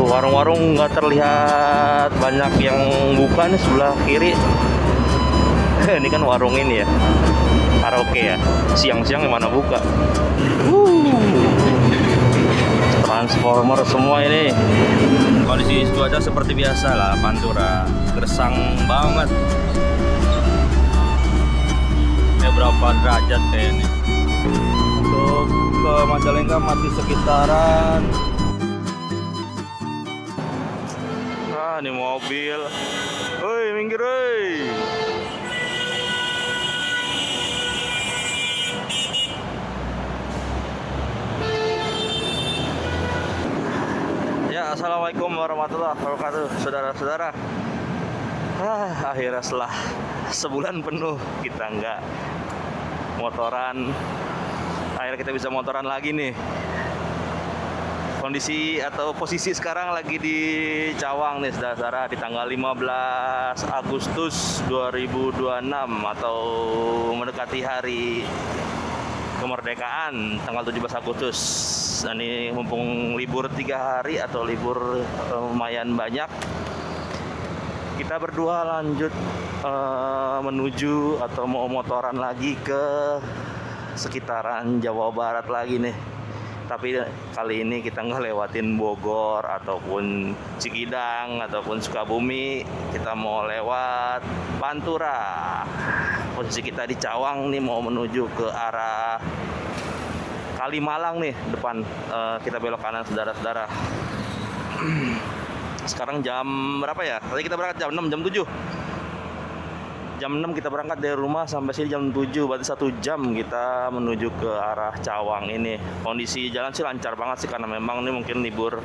warung-warung nggak terlihat banyak yang buka nih sebelah kiri. Ini kan warung ini ya, karaoke ya. Siang-siang yang mana buka? Transformer semua ini. Kondisi cuaca seperti biasa lah, Pantura. Gersang banget. Ini berapa derajat kayak ini? Untuk ke Majalengka masih sekitaran. Ini mobil. Woi, minggir woi. Ya, assalamualaikum warahmatullahi wabarakatuh, saudara-saudara. Akhirnya setelah sebulan penuh kita nggak motoran, akhirnya kita bisa motoran lagi nih. Kondisi atau posisi sekarang lagi di Cawang nih, saudara-saudara, di tanggal 15 Agustus 2026 atau mendekati hari kemerdekaan tanggal 17 Agustus. Ini mumpung libur 3 hari atau libur lumayan banyak, kita berdua lanjut menuju atau mau motoran lagi ke sekitaran Jawa Barat lagi nih. Tapi kali ini kita nggak lewatin Bogor ataupun Cikidang ataupun Sukabumi, kita mau lewat Pantura. Posisi kita di Cawang nih, mau menuju ke arah Kalimalang nih depan. Kita belok kanan, saudara-saudara. Sekarang jam berapa ya? Tadi kita berangkat jam 6, jam 7. Jam 6 kita berangkat dari rumah, sampai sini jam 7, berarti 1 jam kita menuju ke arah Cawang ini. Kondisi jalan sih lancar banget sih, karena memang ini mungkin libur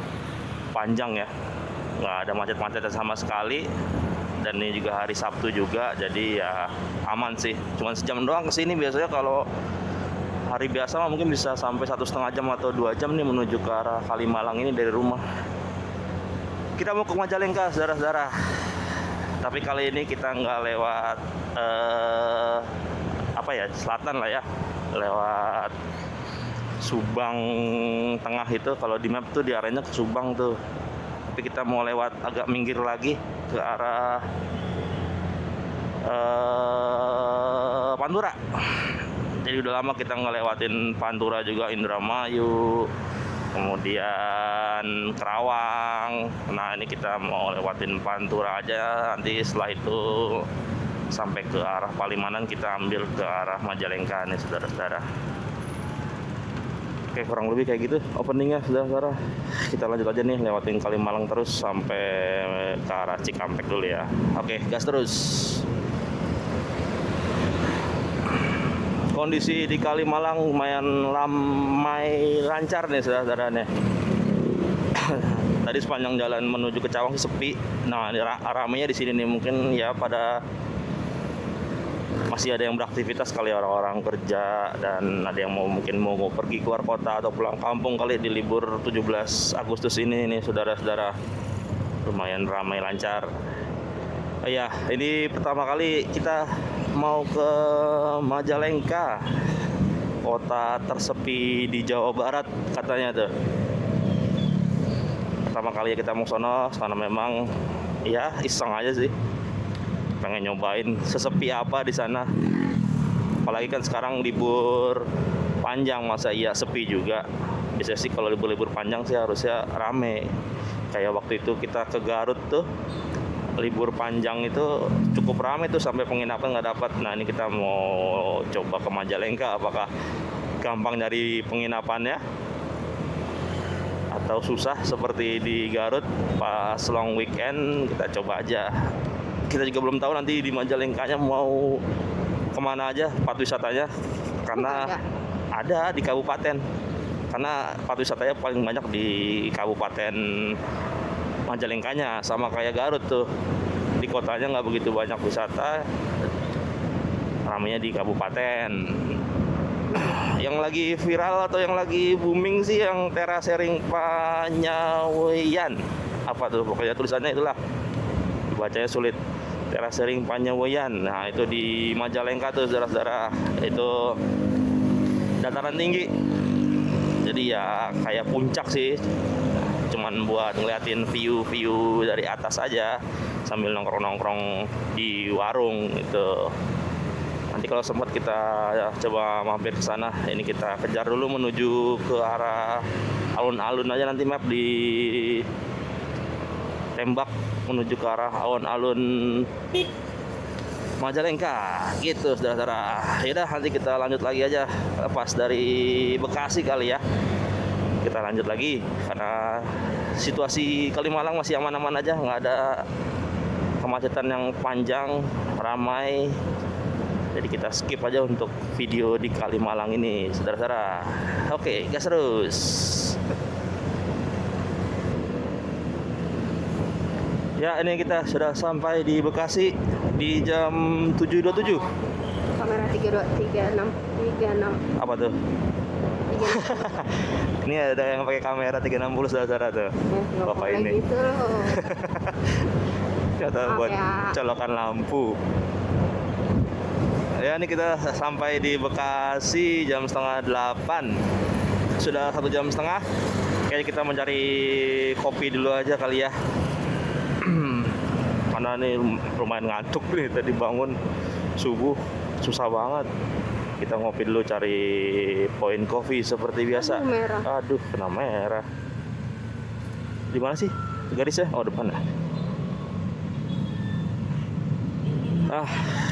panjang ya. Nggak ada macet-macet sama sekali. Dan ini juga hari Sabtu juga, jadi ya aman sih. Cuman sejam doang kesini. Biasanya kalau hari biasa mah mungkin bisa sampai 1,5 jam atau 2 jam nih menuju ke arah Kalimalang ini dari rumah. Kita mau ke Majalengka, saudara-saudara. Tapi kali ini kita nggak lewat selatan lah ya, lewat Subang Tengah itu. Kalau di map tuh diarahnya ke Subang tuh. Tapi kita mau lewat agak minggir lagi ke arah Pantura. Jadi udah lama kita ngelewatin Pantura juga, Indramayu, kemudian Kerawang. Nah, ini kita mau lewatin Pantura aja. Nanti setelah itu sampai ke arah Palimanan, kita ambil ke arah Majalengka nih, saudara-saudara. Oke, kurang lebih kayak gitu openingnya, saudara-saudara. Kita lanjut aja nih, lewatin Kalimalang terus sampai ke arah Cikampek dulu ya. Oke, gas terus. Kondisi di Kalimalang lumayan lancar nih, saudara-saudara nih. Tadi sepanjang jalan menuju ke Cawang sepi. Nah, ramainya di sini nih, mungkin ya pada masih ada yang beraktivitas kali, orang-orang kerja, dan ada yang mungkin mau pergi keluar kota atau pulang kampung kali di libur 17 Agustus ini nih, saudara-saudara. Lumayan ramai lancar. Ya, ini pertama kali kita mau ke Majalengka, kota tersepi di Jawa Barat katanya tuh. Pertama kali kita mau sono, karena memang ya iseng aja sih, pengen nyobain sesepi apa di sana. Apalagi kan sekarang libur panjang, masa iya sepi juga. Biasanya sih kalau libur-libur panjang sih harusnya rame. Kayak waktu itu kita ke Garut tuh, libur panjang itu cukup ramai tuh, sampai penginapan nggak dapat. Nah, ini kita mau coba ke Majalengka, apakah gampang dari penginapannya atau susah seperti di Garut pas long weekend. Kita coba aja. Kita juga belum tahu nanti di Majalengkanya mau kemana aja tempat wisatanya, karena ada di kabupaten. Karena tempat wisatanya paling banyak di kabupaten Majalengkanya, sama kayak Garut tuh. Di kotanya nggak begitu banyak wisata, ramainya di kabupaten. Yang lagi viral atau yang lagi booming sih yang terasering Panyaweyan. Apa tuh pokoknya tulisannya itulah, dibacanya sulit. Terasering Panyaweyan. Nah, itu di Majalengka tuh, saudara-saudara. Itu dataran tinggi. Jadi ya kayak puncak sih. Cuma cuman buat ngeliatin view dari atas aja sambil nongkrong di warung gitu. Nanti kalau sempat kita ya, coba mampir ke sana. Ini kita kejar dulu menuju ke arah alun-alun aja, nanti map di tembak menuju ke arah alun-alun Majalengka gitu, saudara-saudara. Yaudah, nanti kita lanjut lagi aja pas dari Bekasi kali ya. Kita lanjut lagi karena situasi Kalimalang masih aman-aman aja, nggak ada kemacetan yang panjang, ramai. Jadi kita skip aja untuk video di Kalimalang ini, saudara-saudara. Oke, gas terus. Ya, ini kita sudah sampai di Bekasi di jam 7.27. Kamera 36. Apa tuh? 36. Ini ada yang pakai kamera 360, saudara-saudara tuh. Bapak ini. Gitu loh. Kata buat colokan lampu. Ya, ini kita sampai di Bekasi jam 7:30. Sudah 1 jam setengah. Kayaknya kita mencari kopi dulu aja kali ya. Karena ini lumayan ngantuk nih, tadi bangun subuh susah banget. Kita ngopi dulu, cari Point Coffee seperti biasa. Aduh, kena merah. Di mana sih garisnya? Oh, depan ya.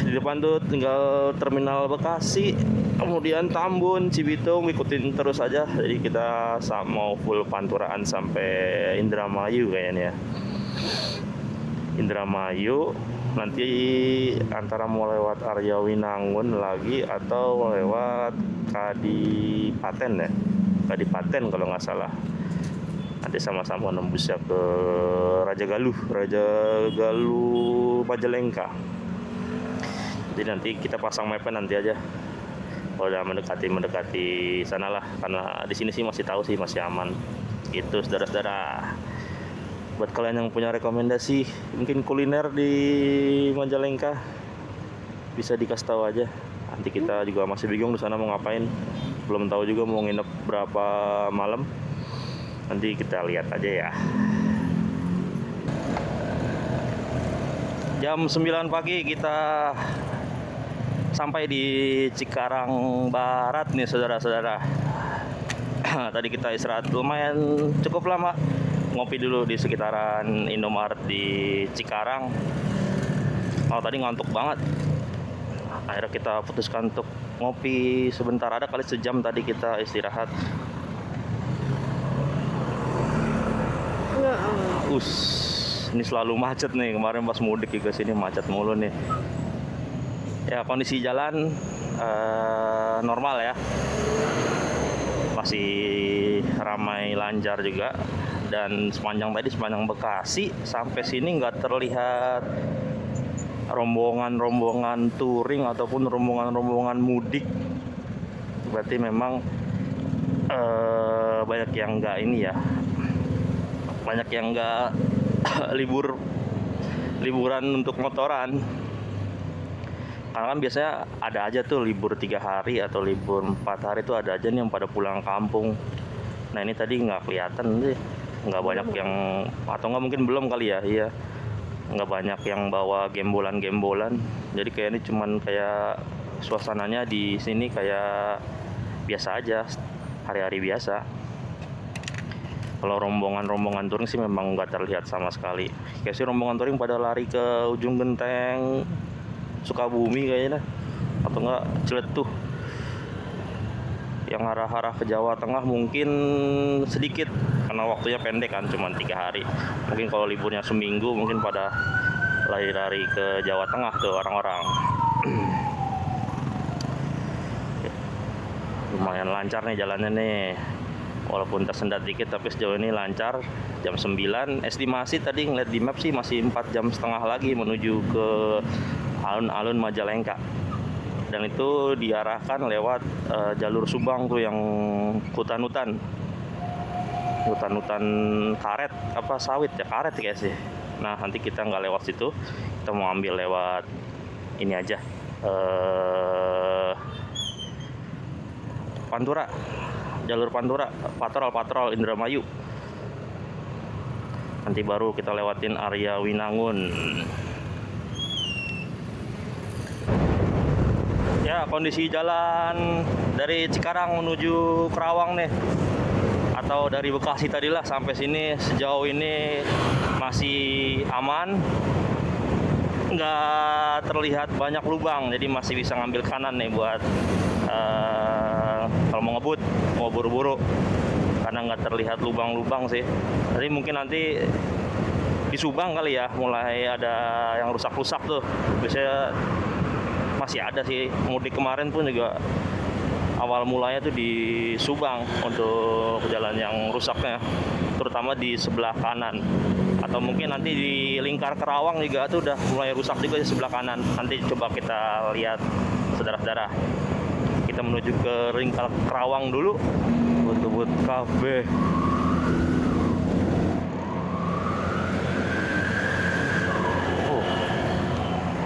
Di depan tuh tinggal Terminal Bekasi, kemudian Tambun, Cibitung, ikutin terus aja. Jadi kita mau full panturaan sampai Indramayu kayaknya ya. Indramayu, nanti antara mau lewat Arya Winangun lagi atau lewat Kadipaten ya. Kadipaten kalau nggak salah. Nanti sama-sama nembus ya ke Raja Galuh Majalengka. Jadi nanti kita pasang mapnya nanti aja. Kalau udah mendekati sana lah, karena di sini sih masih tahu sih masih aman. Itu saudara-saudara. Buat kalian yang punya rekomendasi mungkin kuliner di Majalengka, bisa dikasih tahu aja. Nanti kita juga masih bingung di sana mau ngapain. Belum tahu juga mau nginep berapa malam. Nanti kita lihat aja ya. Jam 9 pagi kita sampai di Cikarang Barat nih, saudara-saudara. Tadi kita istirahat lumayan cukup lama, ngopi dulu di sekitaran Indomaret di Cikarang. Tadi ngantuk banget. Akhirnya kita putuskan untuk ngopi sebentar, ada kali sejam tadi kita istirahat. Ini selalu macet nih, kemarin pas mudik juga sini macet mulu nih. Ya, kondisi jalan normal ya, masih ramai lancar juga. Dan sepanjang Bekasi sampai sini nggak terlihat rombongan touring ataupun rombongan mudik. Berarti memang banyak yang nggak ini ya, banyak yang nggak liburan untuk motoran. Karena kan biasanya ada aja tuh libur 3 hari atau libur 4 hari tuh ada aja nih yang pada pulang kampung. Nah, ini tadi nggak kelihatan sih, nggak banyak yang, atau nggak mungkin belum kali ya, iya, nggak banyak yang bawa gembolan. Jadi kayak ini cuman kayak suasananya di sini kayak biasa aja, hari-hari biasa. Kalau rombongan touring sih memang nggak terlihat sama sekali. Kayak sih rombongan touring pada lari ke ujung genteng Sukabumi kayaknya, atau enggak Ciletuh. Yang arah-arah ke Jawa Tengah mungkin sedikit, karena waktunya pendek kan, cuma 3 hari. Mungkin kalau liburnya seminggu mungkin pada lari-lari ke Jawa Tengah tuh orang-orang. Lumayan lancar nih jalannya nih, walaupun tersendat dikit tapi sejauh ini lancar. Jam 9 estimasi tadi ngeliat di map sih masih 4 jam setengah lagi menuju ke alun-alun Majalengka. Dan itu diarahkan lewat jalur Subang tuh yang hutan-hutan karet, apa sawit ya, karet ya sih. Nah, nanti kita nggak lewat situ, kita mau ambil lewat ini aja, Pantura, jalur Pantura, patrol Indramayu. Nanti baru kita lewatin area Winangun. Ya, kondisi jalan dari Cikarang menuju Kerawang nih, atau dari Bekasi tadilah sampai sini sejauh ini masih aman, nggak terlihat banyak lubang, jadi masih bisa ngambil kanan nih buat kalau mau ngebut, mau buru-buru, karena nggak terlihat lubang-lubang sih. Jadi mungkin nanti di Subang kali ya mulai ada yang rusak-rusak tuh. Biasanya masih ada sih, mudik kemarin pun juga awal mulanya tuh di Subang untuk jalan yang rusaknya, terutama di sebelah kanan. Atau mungkin nanti di lingkar Kerawang juga tuh udah mulai rusak juga di sebelah kanan. Nanti coba kita lihat, saudara-saudara. Kita menuju ke lingkar Kerawang dulu, buat kafe. Oh,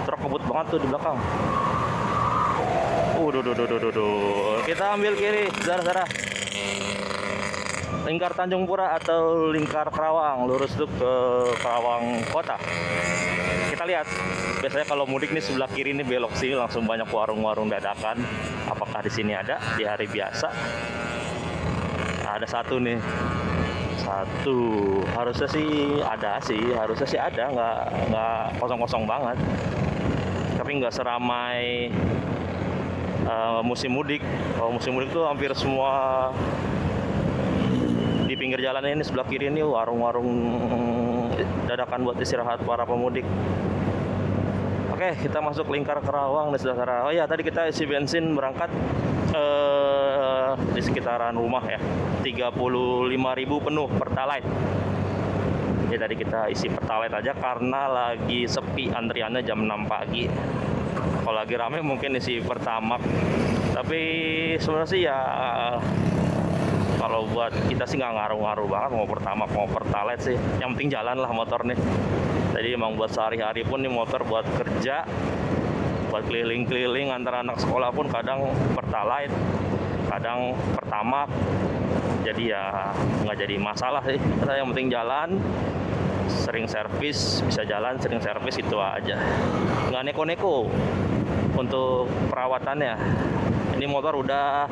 truk ngebut banget tuh di belakang. Duh. Kita ambil kiri, saudara-saudara. Lingkar Tanjung Pura atau lingkar Kerawang, lurus tuh ke Kerawang kota. Kita lihat, biasanya kalau mudik nih sebelah kiri nih belok sini langsung banyak warung-warung dadakan. Apakah di sini ada di hari biasa? Nah, ada satu nih. Satu, harusnya sih ada, nggak kosong-kosong banget. Tapi nggak seramai musim mudik. Kalau musim mudik tuh hampir semua di pinggir jalan ini sebelah kiri ini warung-warung dadakan buat istirahat para pemudik. Oke, kita masuk lingkar Kerawang nih, saudara. Oh ya, tadi kita isi bensin berangkat di sekitaran rumah ya, 35.000 penuh Pertalite. Jadi tadi kita isi Pertalite aja karena lagi sepi antriannya jam 6 pagi. Kalau lagi rame mungkin isi Pertamax. Tapi sebenarnya sih ya, kalau buat kita sih nggak ngaruh-ngaruh banget mau Pertamax mau Pertalite sih. Yang penting jalan lah motor nih. Jadi emang buat sehari-hari pun nih motor buat kerja, buat keliling-keliling antar anak sekolah pun kadang Pertalite, kadang Pertamax. Jadi ya nggak jadi masalah sih. Karena yang penting jalan, sering servis, bisa jalan, sering servis, itu aja. Nggak neko-neko untuk perawatannya. Ini motor udah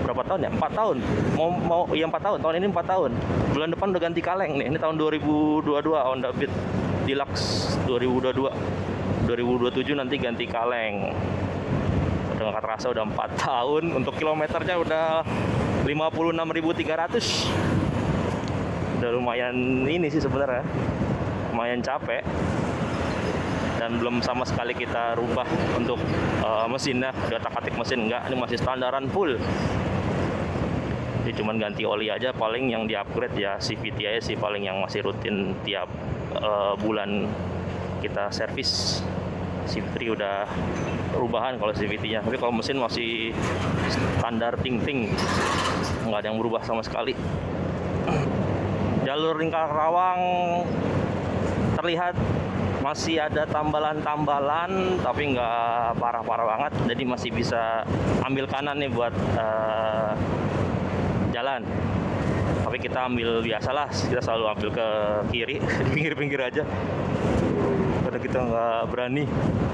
berapa tahun ya? 4 tahun. Mau 4 tahun. Tahun ini 4 tahun. Bulan depan udah ganti kaleng nih. Ini tahun 2022 Honda Beat Deluxe 2022. 2027 nanti ganti kaleng. Udah nggak terasa udah 4 tahun. Untuk kilometernya udah 56.300. Udah lumayan ini sih sebenarnya. Lumayan capek. Dan belum sama sekali kita rubah untuk mesinnya, otak-atik mesin enggak, ini masih standaran full. Jadi cuman ganti oli aja, paling yang di-upgrade ya CVT aja sih, paling yang masih rutin tiap bulan kita servis. CVT udah perubahan kalau CVT-nya, tapi kalau mesin masih standar ting-ting, nggak ada yang berubah sama sekali. Jalur lingkar Kerawang terlihat masih ada tambalan-tambalan, tapi nggak parah-parah banget, jadi masih bisa ambil kanan nih buat jalan. Tapi kita ambil biasalah, kita selalu ambil ke kiri, di pinggir-pinggir aja. Karena kita nggak berani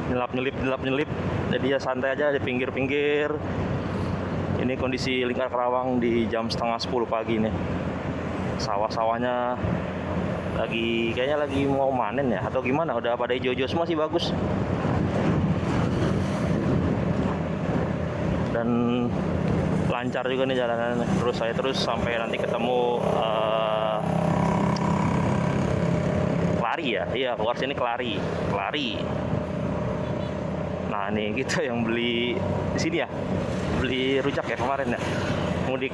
nyelip-nyelip, jadi ya santai aja di pinggir-pinggir. Ini kondisi lingkar Kerawang di jam setengah 10 pagi nih. Sawah-sawahnya kayaknya lagi mau manen ya, atau gimana, udah pada hijau-hijau semua sih, bagus. Dan lancar juga nih jalanannya, terus sampai nanti ketemu Kelari ya, iya keluar sini Kelari. Nah nih kita yang beli di sini ya, beli rujak ya kemarin ya, mudik.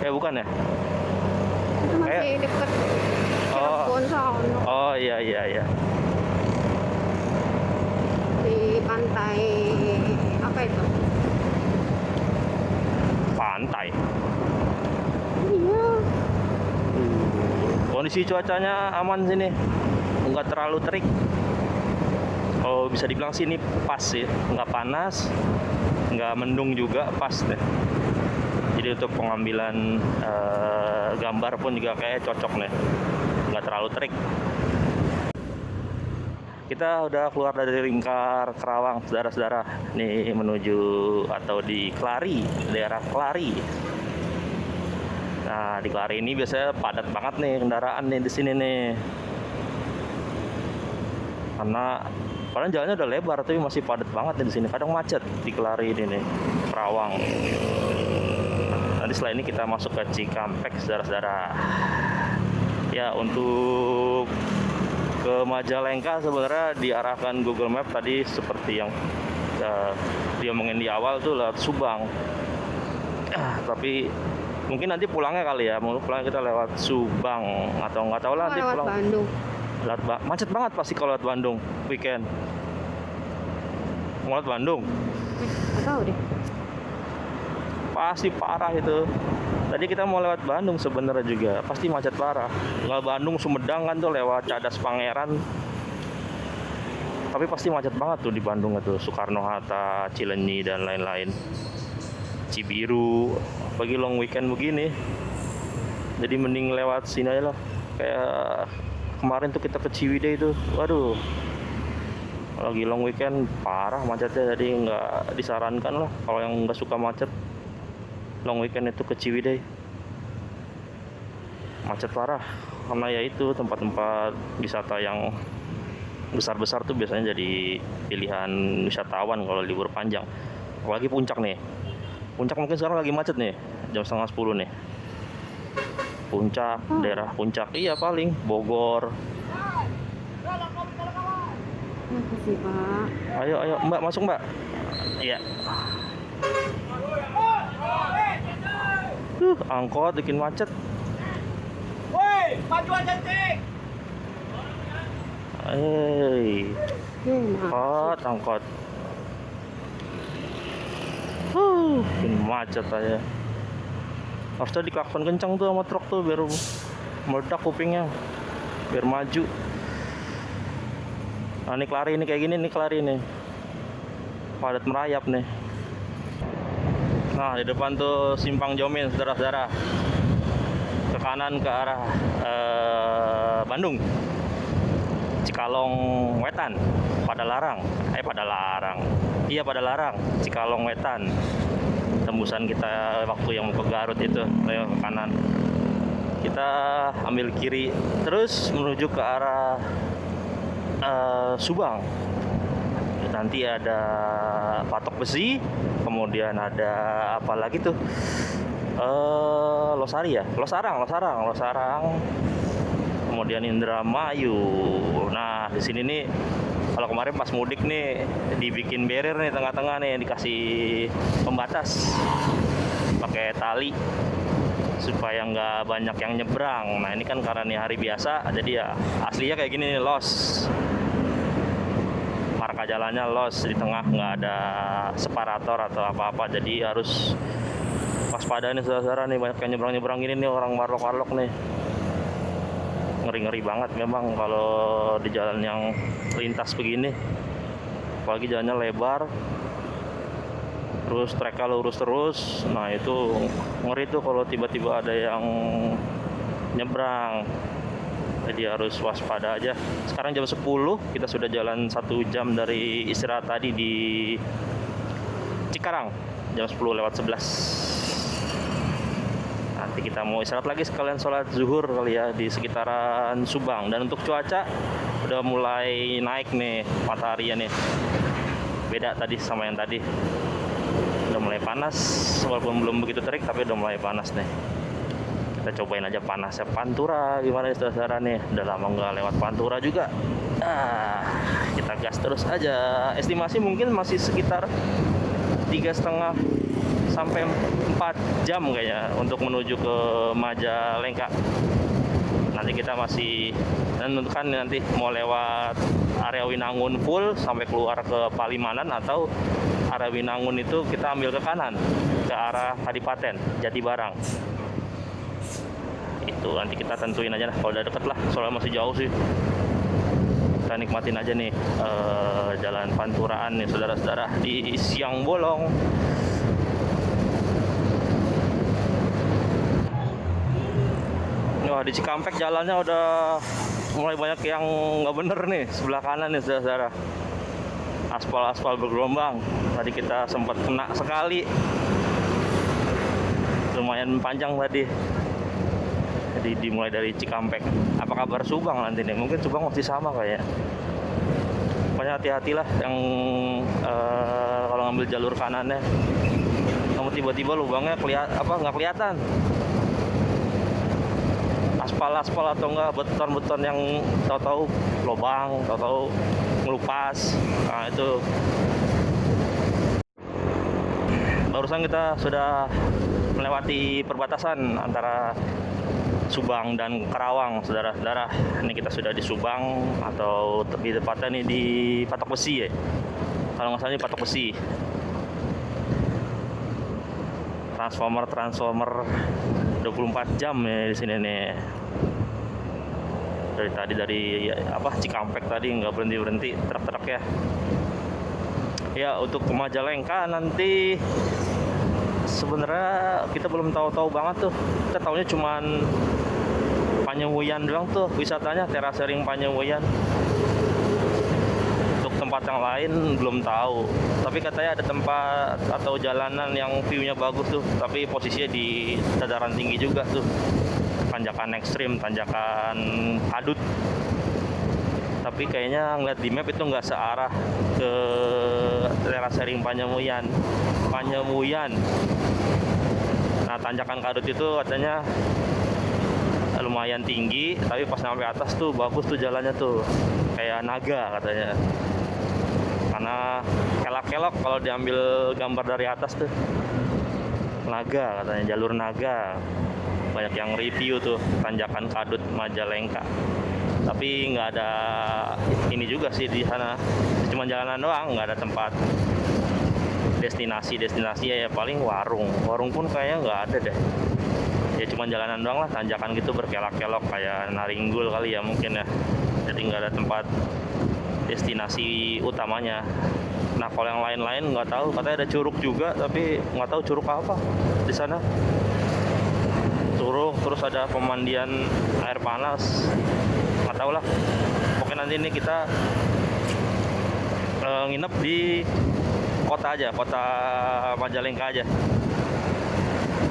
Bukan ya? Itu masih deket Cirebon sono. Oh iya. Di pantai apa itu? Pantai. Iya. Kondisi cuacanya aman sini, nggak terlalu terik. Kalau bisa dibilang sini pas sih, nggak panas, nggak mendung juga, pas deh. Jadi untuk pengambilan gambar pun juga kayak cocok nih, nggak terlalu terik. Kita udah keluar dari Lingkar Kerawang, saudara-saudara. Nih menuju atau di Kelari, daerah Kelari. Nah, di Kelari ini biasanya padat banget nih kendaraan nih di sini nih. Karena padahal jalannya udah lebar tapi masih padat banget nih di sini. Kadang macet di Kelari ini nih, Kerawang. Nanti setelah ini kita masuk ke Cikampek, saudara-saudara. Ya, untuk ke Majalengka sebenarnya diarahkan Google Map tadi seperti yang dia omongin di awal tuh lewat Subang. Tapi mungkin nanti pulangnya kali ya, mau pulang kita lewat Subang atau nggak tahu lah nanti lewat pulang. Bandung. Macet banget pasti kalau lewat Bandung weekend. Mau lewat Bandung Nggak tahu deh. pasti parah itu. Tadi kita mau lewat Bandung sebenarnya juga, pasti macet parah. Nggak Bandung Sumedang kan tuh lewat Cadas Pangeran. Tapi pasti macet banget tuh di Bandung itu, Soekarno-Hatta, Cilenyi dan lain-lain. Cibiru, bagi long weekend begini. Jadi mending lewat sini aja lah. Kayak kemarin tuh kita ke Ciwidey itu, waduh. Lagi long weekend parah macetnya, jadi nggak disarankan lah kalau yang nggak suka macet. Long weekend itu ke Ciwidey macet parah karena ya itu tempat-tempat wisata yang besar-besar tuh biasanya jadi pilihan wisatawan kalau libur panjang. Apalagi puncak nih, puncak mungkin sekarang lagi macet nih jam 9:30 nih. Puncak, daerah puncak, iya paling Bogor. Kenapa sih, Pak? Ayo Mbak, masuk Mbak. Iya. Angkot bikin macet. Woi, majuan cantik. Hei, angkot. Bikin macet aja. Harusnya diklakson kencang tuh sama truk tuh biar meledak kupingnya, biar maju. Nah, ini Kelari ini kayak gini nih Kelari nih. Padat merayap nih. Nah, di depan tuh Simpang Jomin, saudara-saudara. Ke kanan ke arah Bandung. Cikalong Wetan, Padalarang. Iya, Padalarang, Cikalong Wetan. Tembusan kita waktu yang mau ke Garut itu, ayo ke kanan. Kita ambil kiri terus menuju ke arah Subang. Nanti ada Patok Besi, kemudian ada apa lagi tuh? Losari ya, Losarang. Kemudian Indramayu. Nah, di sini nih kalau kemarin pas mudik nih dibikin barrier nih tengah-tengah nih, dikasih pembatas pakai tali supaya nggak banyak yang nyebrang. Nah, ini kan karena nih hari biasa, jadi ya aslinya kayak gini nih, los. Marka jalannya los, di tengah nggak ada separator atau apa-apa, jadi harus waspada nih saudara-saudara nih, banyak yang nyebrang-nyebrang ini nih orang warlok-warlok nih. Ngeri-ngeri banget memang kalau di jalan yang lintas begini, apalagi jalannya lebar terus treknya lurus terus. Nah, itu ngeri tuh kalau tiba-tiba ada yang nyebrang, jadi harus waspada aja. Sekarang jam 10, kita sudah jalan 1 jam dari istirahat tadi di Cikarang, jam 10:11. Nanti kita mau istirahat lagi sekalian sholat zuhur kali ya di sekitaran Subang. Dan untuk cuaca udah mulai naik nih mataharinya nih, beda tadi sama yang tadi. Udah mulai panas, walaupun belum begitu terik tapi udah mulai panas nih. Kita cobain aja panasnya Pantura gimana ya saudara nih. Udah lama nggak lewat Pantura juga. Kita gas terus aja. Estimasi mungkin masih sekitar 3,5 sampai 4 jam kayaknya untuk menuju ke Majalengka. Nanti kita masih menentukan nanti mau lewat area Winangun full sampai keluar ke Palimanan, atau area Winangun itu kita ambil ke kanan ke arah Kadipaten, Jatibarang. Itu nanti kita tentuin aja lah, kalau udah deket lah, soalnya masih jauh sih. Kita nikmatin aja nih jalan Panturaan nih saudara-saudara di siang bolong. Wah, di Cikampek jalannya udah mulai banyak yang nggak bener nih. Sebelah kanan nih, saudara. Aspal bergelombang. Tadi kita sempat kena sekali. Lumayan panjang tadi. Jadi dimulai dari Cikampek. Apa kabar Subang nanti nih? Mungkin Subang masih sama kayak. Pokoknya hati-hatilah yang kalau ngambil jalur kanannya. Kamu tiba-tiba lubangnya nggak kelihatan. Aspal atau enggak beton yang tahu-tahu lubang, tahu-tahu ngelupas. Nah, itu. Barusan kita sudah melewati perbatasan antara Subang dan Karawang, saudara-saudara. Ini kita sudah di Subang atau lebih tepatnya nih di Patok Besi ya. Kalau nggak salah di Patok Besi. Transformer 24 jam ya di sini nih. Dari Cikampek tadi nggak berhenti truk ya. Ya, untuk ke Majalengka nanti sebenarnya kita belum tahu banget tuh. Kita tahunya cuman Panyewuyan doang tuh wisatanya, terasering Panyewuyan. Untuk tempat yang lain belum tahu. Tapi katanya ada tempat atau jalanan yang view-nya bagus tuh, tapi posisinya di dataran tinggi juga tuh. Tanjakan ekstrim, tanjakan hadut. Tapi kayaknya ngeliat di map itu nggak searah ke terasering Panyewuyan. Nah, tanjakan kadut itu katanya lumayan tinggi, tapi pas sampai atas tuh bagus tuh jalannya tuh, kayak naga katanya. Karena kelak-kelok kalau diambil gambar dari atas tuh, naga katanya, jalur naga. Banyak yang review tuh tanjakan kadut Majalengka. Tapi nggak ada ini juga sih di sana, cuma jalanan doang, nggak ada tempat destinasi ya paling warung pun kayaknya nggak ada deh. Ya cuma jalanan doang lah, tanjakan gitu berkelok-kelok kayak Naringgul kali ya mungkin ya. Jadi nggak ada tempat destinasi utamanya. Nah, kalau yang lain-lain nggak tahu, katanya ada curug juga, tapi nggak tahu curug apa di sana. Curug, terus ada pemandian air panas, nggak tahu lah. Pokoknya nanti ini kita nginep di kota Majalengka aja.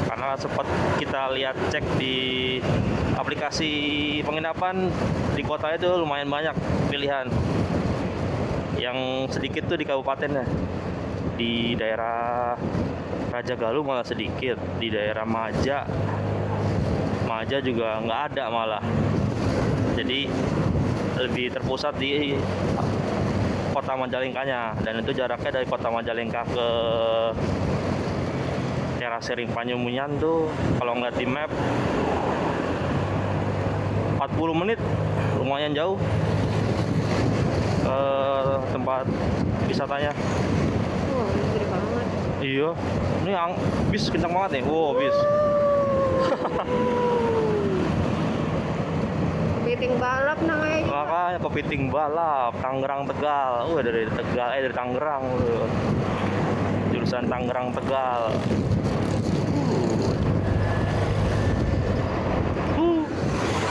Karena sempat kita lihat cek di aplikasi penginapan di kota itu lumayan banyak pilihan. Yang sedikit tuh di kabupatennya. Di daerah Raja Galuh malah sedikit, di daerah Maja juga nggak ada malah. Jadi lebih terpusat di kota Majalengkanya, dan itu jaraknya dari kota Majalengka ke terasering Panyewuyan tuh kalau ngeliat di map 40 menit, lumayan jauh ke tempat wisatanya. Wah, ini gede banget. Iya, ini bis kencang banget nih. Wow, bis. Kepiting balap namanya juga. Makanya kepiting balap, Tangerang Tegal. Dari Tangerang. Jurusan Tangerang Tegal.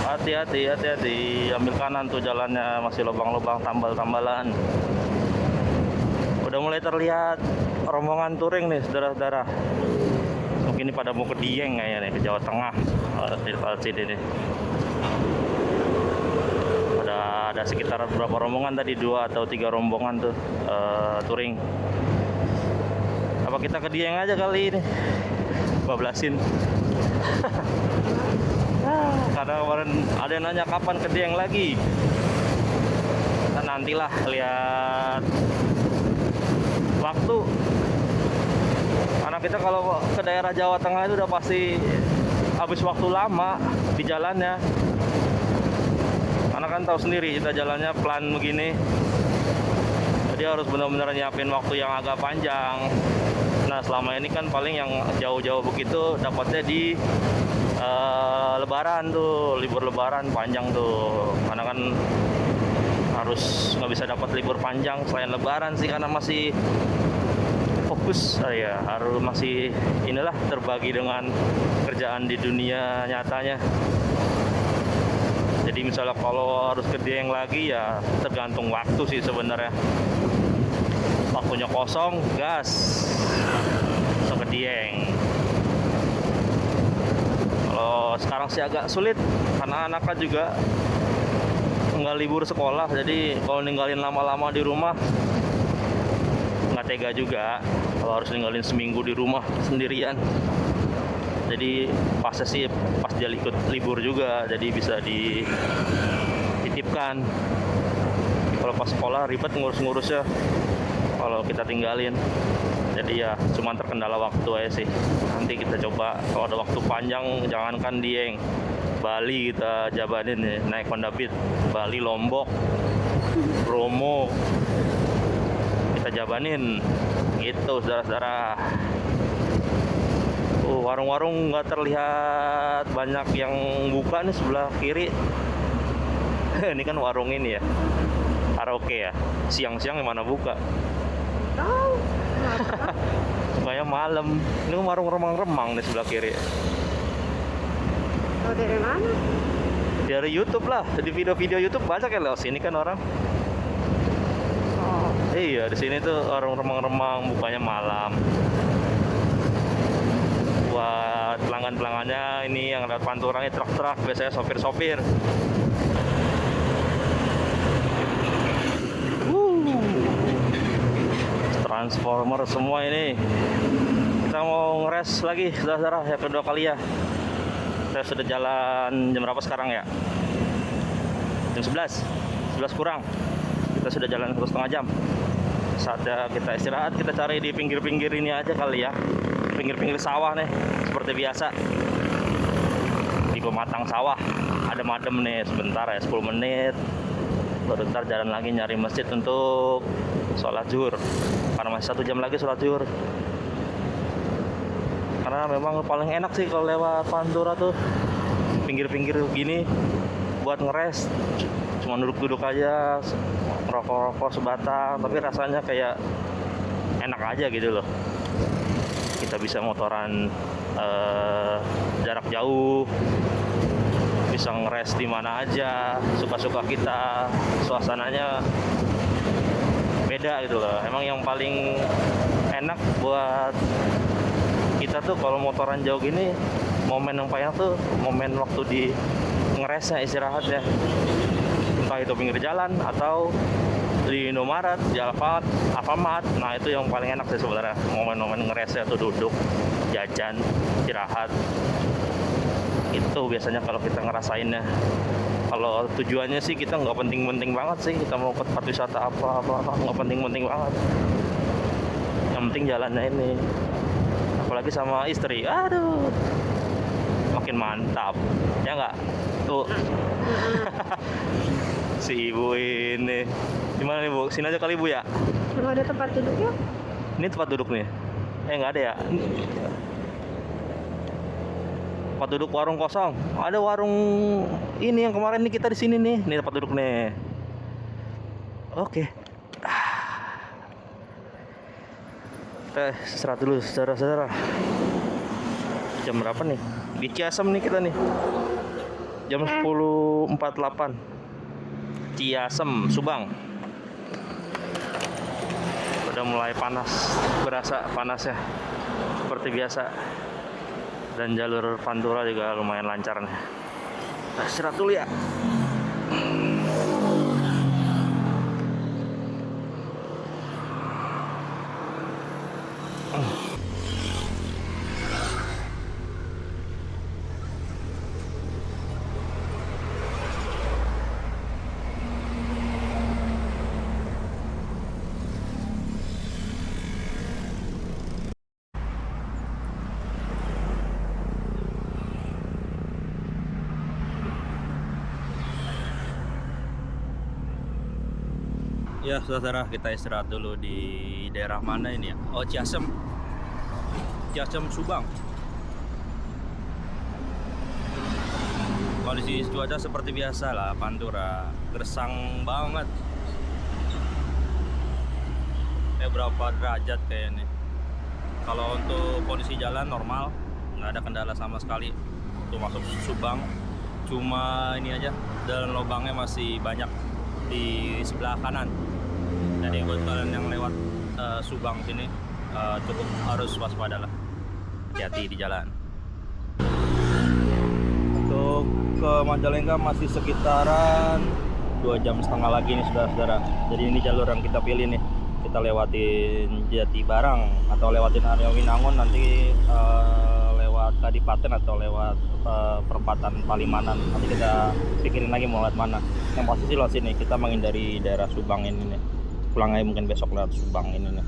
Hati-hati. Ambil kanan tuh jalannya, masih lubang-lubang, tambal-tambalan. Udah mulai terlihat rombongan touring nih, saudara-saudara. Mungkin ini pada mau ke Dieng kayaknya nih, ke Jawa Tengah. Di sini nih. Ada sekitar berapa rombongan tadi, 2 atau 3 rombongan tuh touring. Apa kita ke Dieng aja kali ini? Bablasin. Karena kemarin ada yang nanya kapan ke Dieng lagi. Kita nantilah lihat waktu. Karena kita kalau ke daerah Jawa Tengah itu udah pasti habis waktu lama di jalannya. Karena kan tahu sendiri kita jalannya pelan begini. Jadi harus benar-benar nyiapin waktu yang agak panjang. Nah, selama ini kan paling yang jauh-jauh begitu dapatnya di Lebaran tuh, libur Lebaran panjang tuh. Karena kan harus nggak bisa dapat libur panjang selain Lebaran sih, karena masih fokus ya, harus masih inilah terbagi dengan kerjaan di dunia nyatanya. Jadi misalnya kalau harus ke Dieng lagi ya tergantung waktu sih sebenarnya. Waktunya kosong, gas langsung ke Dieng. Kalau sekarang sih agak sulit karena anaknya juga nggak libur sekolah, jadi kalau ninggalin lama-lama di rumah nggak tega juga kalau harus ninggalin seminggu di rumah sendirian. Jadi pasnya sih pas dia ikut libur juga, jadi bisa dititipkan. Kalau pas sekolah ribet ngurus-ngurusnya kalau kita tinggalin. Jadi ya cuma terkendala waktu aja sih. Nanti kita coba kalau ada waktu panjang, jangankan Dieng, Bali kita jabanin ya, naik Honda Beat, Bali, Lombok, Bromo kita jabanin gitu saudara-saudara. Warung-warung nggak terlihat banyak yang buka nih sebelah kiri. Ini kan warung ini ya, karaoke ya. Siang-siang yang mana buka? Tahu. Kayak malam. Ini kan warung remang-remang nih sebelah kiri. Tahu dari mana? Dari YouTube lah, di video-video YouTube banyak ya lewat sini kan orang. Oh, Iya, di sini tuh warung remang-remang, bukanya malam. Buat pelanggan-pelanggannya ini yang lewat Pantura ini truk-truk, biasanya sopir-sopir. Transformer semua ini. Kita mau ngeres lagi, saudara-saudara, ya kedua kali ya. Kita sudah jalan jam berapa sekarang ya? Jam 11 kurang. Kita sudah jalan 1,5 jam. Saatnya kita istirahat, kita cari di pinggir-pinggir ini aja kali ya. Pinggir-pinggir sawah nih, seperti biasa. Di pematang sawah. Ada madem nih, sebentar ya, 10 menit. Baru ntar jalan lagi nyari masjid untuk sholat zuhur. Karena masih 1 jam lagi sholat zuhur. Karena memang paling enak sih kalau lewat Pantura tuh pinggir-pinggir gini buat ngeres. Cuma duduk-duduk aja, ngerokok-rokok sebatang, tapi rasanya kayak enak aja gitu loh. Kita bisa motoran jarak jauh, bisa ngeres di mana aja, suka-suka kita, suasananya beda gitu loh. Emang yang paling enak buat kita tuh kalau motoran jauh gini, momen yang paling enak tuh momen waktu di ngeresnya, istirahatnya, entah itu pinggir jalan atau di Indomaret, di Alfamart. Nah itu yang paling enak sih sebenarnya, momen-momen ngeresnya tuh duduk, jajan, istirahat. Itu biasanya kalau kita ngerasainnya. Kalau tujuannya sih kita nggak penting-penting banget sih, kita mau ke tempat wisata apa nggak penting-penting banget. Yang penting jalannya ini. Apalagi sama istri, aduh, makin mantap, ya nggak? Tuh, si ibu ini, gimana nih bu? Sini aja kali bu ya? belum ada tempat duduknya? Ini tempat duduk nih? Nggak ada ya? Tempat duduk warung kosong. Ada warung ini yang kemarin nih kita di sini nih. Ini tempat duduk nih. Oke. Kita istirahat dulu, saudara-saudara. Jam berapa nih? Di Ciasem nih kita nih. Jam 10.48. Ciasem, Subang. Udah mulai panas, berasa panasnya. Seperti biasa. Dan jalur Pantura juga lumayan lancar nih. Nah, istirahat dulu ya. Ya, saudara, kita istirahat dulu di daerah mana ini ya? Oh, Ciasem. Ciasem, Subang. Kondisi cuaca seperti biasa lah, Pantura. Gersang banget. Berapa derajat kayaknya. Kalau untuk kondisi jalan normal, nggak ada kendala sama sekali. Untuk masuk Subang, cuma ini aja, dan lubangnya masih banyak di sebelah kanan. Jadi buat kalian yang lewat Subang sini cukup harus waspada lah, hati-hati di jalan. Untuk ke Majalengka masih sekitaran 2,5 jam lagi nih saudara-saudara. Jadi ini jalur yang kita pilih nih, kita lewatin Jati Barang atau lewatin area Winangun, nanti lewat Kadipaten atau lewat perempatan Palimanan. Nanti kita pikirin lagi mau lewat mana. Yang pasti sih lewat sini, kita menghindari daerah Subang ini nih. Pulang aja mungkin besok lewat Subang ini nih.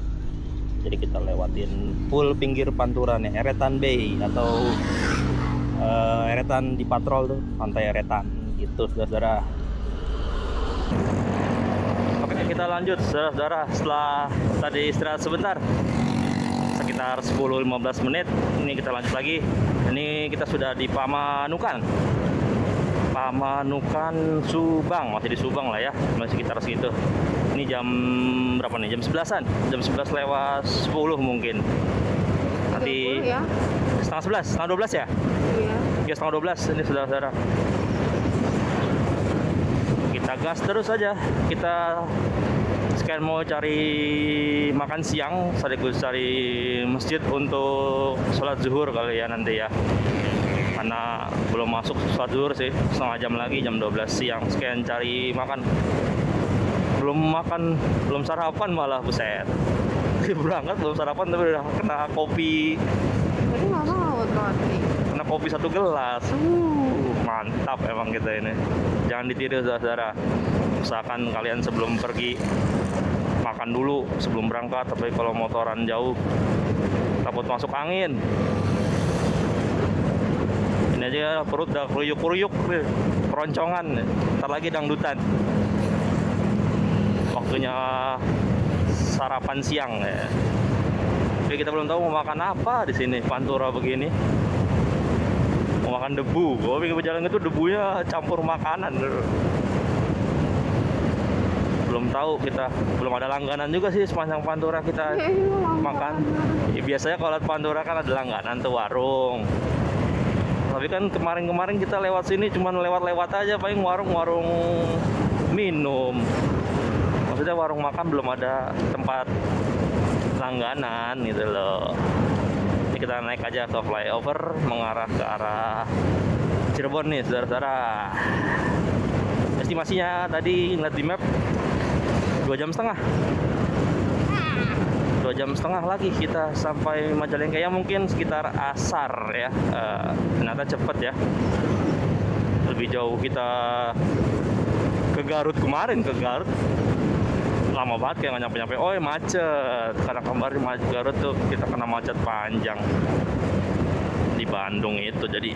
Jadi kita lewatin full pinggir Pantura nih, Eretan Bay atau Eretan di patrol tuh, pantai Eretan gitu saudara-saudara. Oke, kita lanjut saudara-saudara. Setelah tadi istirahat sebentar sekitar 10-15 menit, ini kita lanjut lagi. Ini kita sudah di Pamanukan Subang, masih di Subang lah ya, masih sekitar segitu. Ini jam berapa nih? Jam 11-an, jam 11 lewat 10 mungkin. Nanti 30 ya? setengah 11, setengah 12 ya? Iya. Ya setengah 12 ini saudara-saudara. Kita gas terus aja. Kita sekian mau cari makan siang, sekaligus cari masjid untuk sholat zuhur kali ya nanti ya. Karena belum masuk sholat zuhur sih, setengah jam lagi, jam 12 siang. Sekian cari makan. Belum sarapan malah, buset. Berangkat belum sarapan tapi udah kena kopi. Tadi nggak mau roti. Kena kopi 1 gelas. Mantap emang kita ini. Jangan ditiru saudara. Usahakan kalian sebelum pergi makan dulu sebelum berangkat. Tapi kalau motoran jauh takut masuk angin. Ini aja perut udah keruyuk-keruyuk, keroncongan. Ntar lagi dangdutan. Waktunya sarapan siang ya. Tapi kita belum tahu mau makan apa di sini Pantura begini. Mau makan debu. Kalau pinggir jalan itu debunya campur makanan. Belum tahu kita, belum ada langganan juga sih sepanjang Pantura kita makan. Ya, biasanya kalau Pantura kan ada langganan tuh warung. Tapi kan kemarin kita lewat sini cuman lewat-lewat aja, paling warung-warung minum. Maksudnya warung makan belum ada tempat langganan gitu loh. Ini kita naik aja ke flyover mengarah ke arah Cirebon nih saudara-saudara. Estimasinya tadi ngeliat di map 2,5 jam. 2,5 jam lagi kita sampai Majalengka ya, mungkin sekitar asar ya. Ternyata cepet ya. Lebih jauh kita ke Garut kemarin, ke Garut lama banget kayak nggak nyampe-nyampe. Oh ya macet, karena kemarin Garut tuh kita kena macet panjang di Bandung itu, jadi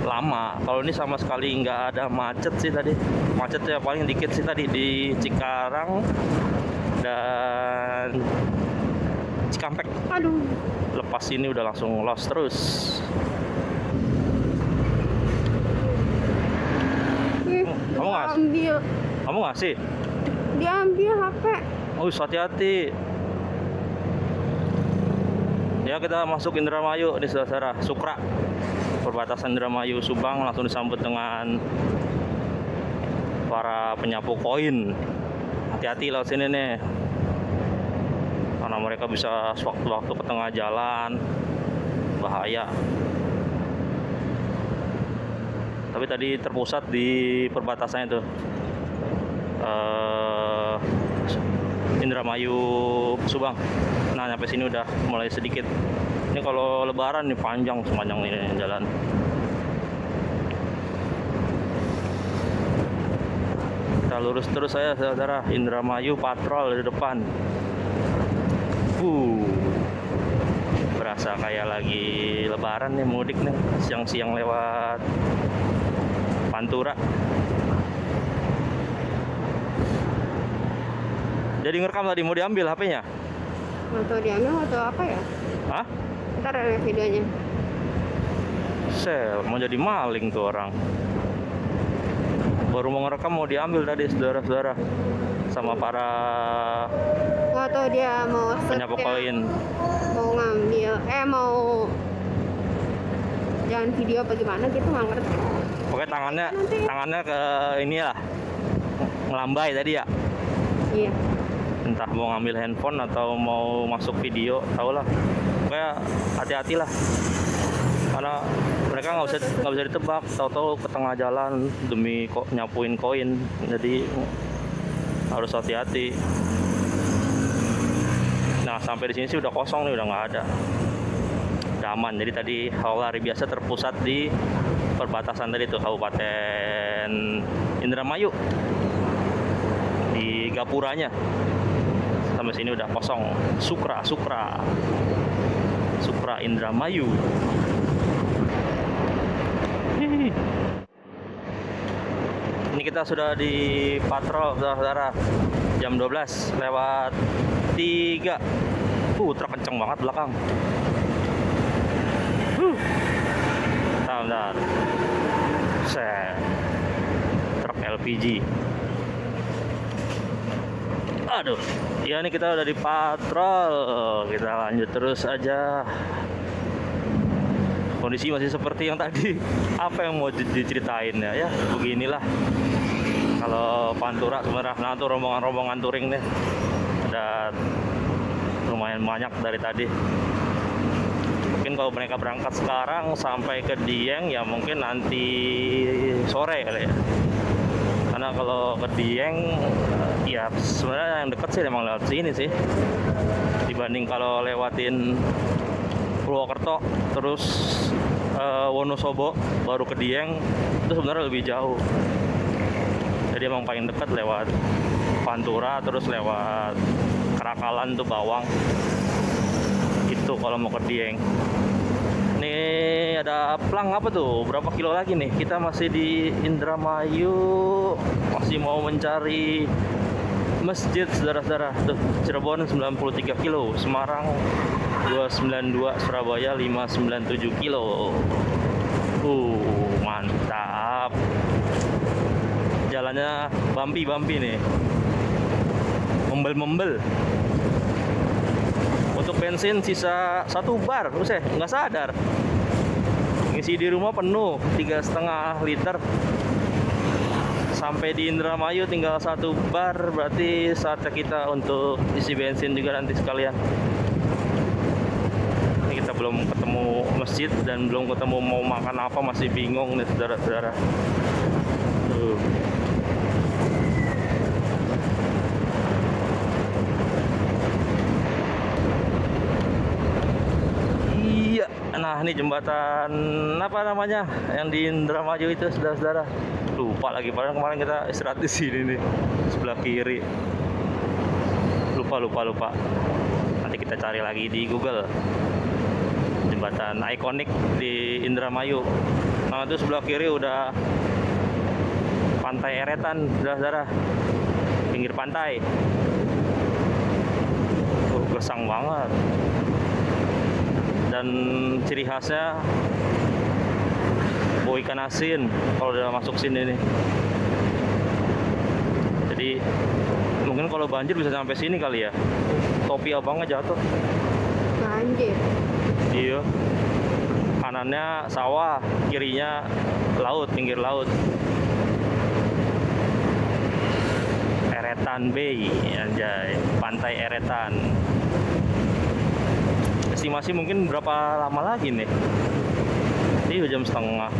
lama. Kalau ini sama sekali nggak ada macet sih tadi. Macetnya paling dikit sih tadi di Cikarang dan Cikampek. Aduh. Lepas ini udah langsung los terus. Kamu nggak? Ambil. Kamu nggak sih? Diambil HP. Oh, hati-hati. Ya, kita masuk Indramayu di saudara, Sukra. Perbatasan Indramayu Subang, langsung disambut dengan para penyapu koin. Hati-hati lewat sini nih. Karena mereka bisa sewaktu-waktu ke tengah jalan. Bahaya. Tapi tadi terpusat di perbatasannya tuh. Indramayu Subang. Nah, sampai sini udah mulai sedikit. Ini kalau lebaran nih panjang sepanjang ini jalan. Kita lurus terus saya saudara. Indramayu patrol di depan. Berasa kayak lagi lebaran nih, mudik nih, siang-siang lewat Pantura. Jadi ngerekam tadi, mau diambil HP-nya? Atau diambil atau apa ya? Hah? Ntar ada videonya. Mau jadi maling tuh orang. Baru mau ngerekam mau diambil tadi saudara-saudara. Sama para Atau dia mau penyapu koin. mau ngambil, mau jangan video apa gimana gitu, nggak ngerti. Pokoknya tangannya ke ini lah, ngelambai tadi ya. Iya. Entah mau ngambil handphone atau mau masuk video, tau lah. Pokoknya hati-hati lah. Karena mereka nggak bisa ditebak, tahu-tahu ke tengah jalan demi kok nyapuin koin. Jadi harus hati-hati. Nah, sampai di sini sih udah kosong nih, udah nggak ada. Udah aman. Jadi tadi lari biasa terpusat di perbatasan tadi tuh Kabupaten Indramayu. Di Gapuranya. Sampai sini udah kosong. Sukra Indramayu. Hihi. Ini kita sudah di patrol, saudara. Jam 12 lewat 3. Truk kenceng banget belakang. Bentar. Set. Truk LPG. Aduh, ya ini kita udah di patrol. Kita lanjut terus aja. Kondisi masih seperti yang tadi. Apa yang mau diceritain ya? Ya, beginilah. Kalau Pantura sebenarnya, nah tuh rombongan touring nih. Ada lumayan banyak dari tadi. Mungkin kalau mereka berangkat sekarang sampai ke Dieng ya mungkin nanti sore kali ya. Karena kalau ke Dieng ya sebenarnya yang dekat sih emang lewat sini sih, dibanding kalau lewatin Purwokerto terus Wonosobo baru ke Dieng, itu sebenarnya lebih jauh. Jadi emang paling dekat lewat Pantura terus lewat Kerakalan tuh Bawang itu kalau mau ke Dieng. Nih ada plang apa tuh? Berapa kilo lagi nih? Kita masih di Indramayu, masih mau mencari masjid, saudara-saudara. Tuh, Cirebon 93 kilo, Semarang 292, Surabaya 597 kilo. Mantap. Jalannya bumpy nih. Membel. Untuk bensin sisa 1 bar, nggak sadar. Ngisi di rumah penuh 3,5 liter. Sampai di Indramayu tinggal 1 bar, berarti saatnya kita untuk isi bensin juga nanti sekalian. Ini kita belum ketemu masjid dan belum ketemu mau makan apa, masih bingung nih saudara-saudara. Nah, ini jembatan apa namanya yang di Indramayu itu, saudara-saudara. Lupa lagi, padahal kemarin kita istirahat di sini nih, sebelah kiri. Lupa. Nanti kita cari lagi di Google. Jembatan ikonik di Indramayu. Nah, itu sebelah kiri udah Pantai Eretan, saudara-saudara. Pinggir pantai. Gersang banget. Dan ciri khasnya bau ikan asin kalau udah masuk sini nih. Jadi mungkin kalau banjir bisa sampai sini kali ya. Topi abangnya jatuh. Banjir. Iya. Kanannya sawah, kirinya laut, pinggir laut. Eretan Bay, anjay, Pantai Eretan. Estimasi mungkin berapa lama lagi nih? Ini 2 jam setengah,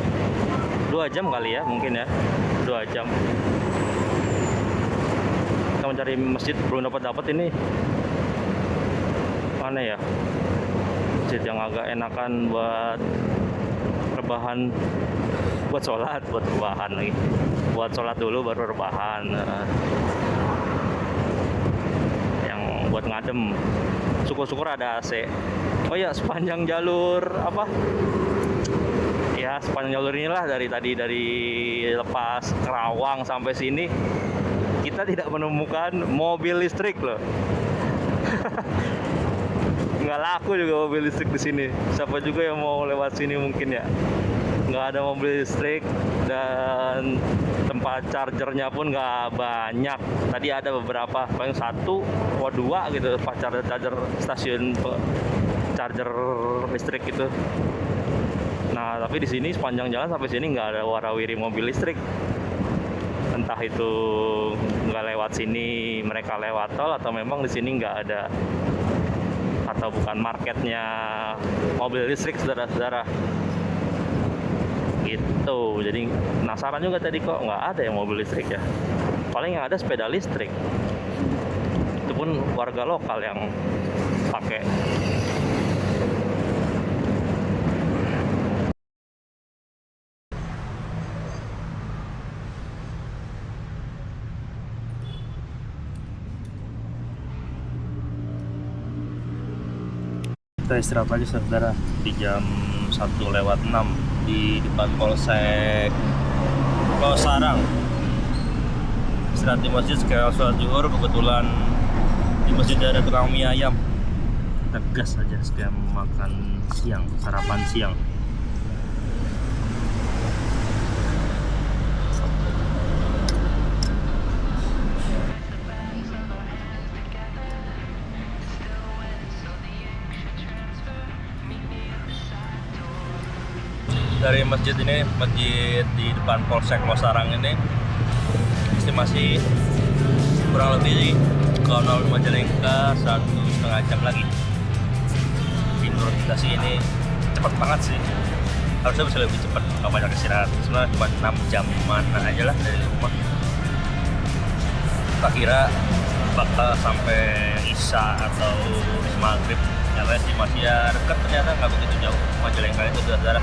2 jam kali ya mungkin ya, 2 jam. Kita mencari masjid belum dapat ini. Mana ya? Masjid yang agak enakan buat rebahan, buat sholat, buat rebahan lagi. Buat sholat dulu baru rebahan. Yang buat ngadem. Syukur-syukur ada AC. Oh ya, sepanjang jalur apa? Ya, sepanjang jalur inilah dari lepas Kerawang sampai sini kita tidak menemukan mobil listrik loh. Nggak laku juga mobil listrik di sini. Siapa juga yang mau lewat sini mungkin ya. Nggak ada mobil listrik dan tempat chargernya pun nggak banyak. Tadi ada beberapa, paling 1 atau 2 gitu, charger stasiun charger listrik itu. Nah, tapi di sini sepanjang jalan sampai sini nggak ada warawiri mobil listrik. Entah itu nggak lewat sini, mereka lewat tol, atau memang di sini nggak ada, atau bukan marketnya mobil listrik, saudara-saudara. Gitu. Jadi penasaran juga tadi kok nggak ada yang mobil listrik ya. Paling yang ada sepeda listrik. Itu pun warga lokal yang pakai. Kita istirahat lagi saudara di jam 1:06 di depan Polsek Losarang. Istirahat di masjid sekalian sholat zuhur, kebetulan di masjid ada tukang mie ayam. Kita gas aja sekalian makan siang, sarapan siang. Dari masjid ini, masjid di depan Polsek Losarang ini estimasi kurang lebih ke Majalengka 1,5 jam lagi. Di menurut kita sih ini cepat banget sih, harusnya bisa lebih cepat kalau banyak istirahat. Sebenarnya cuma 6 jam-an aja lah dari rumah. Tak kira bakal sampai Isya atau maghrib. Nyatanya sih masih ya dekat, ternyata nggak begitu jauh Majalengka itu, saudara.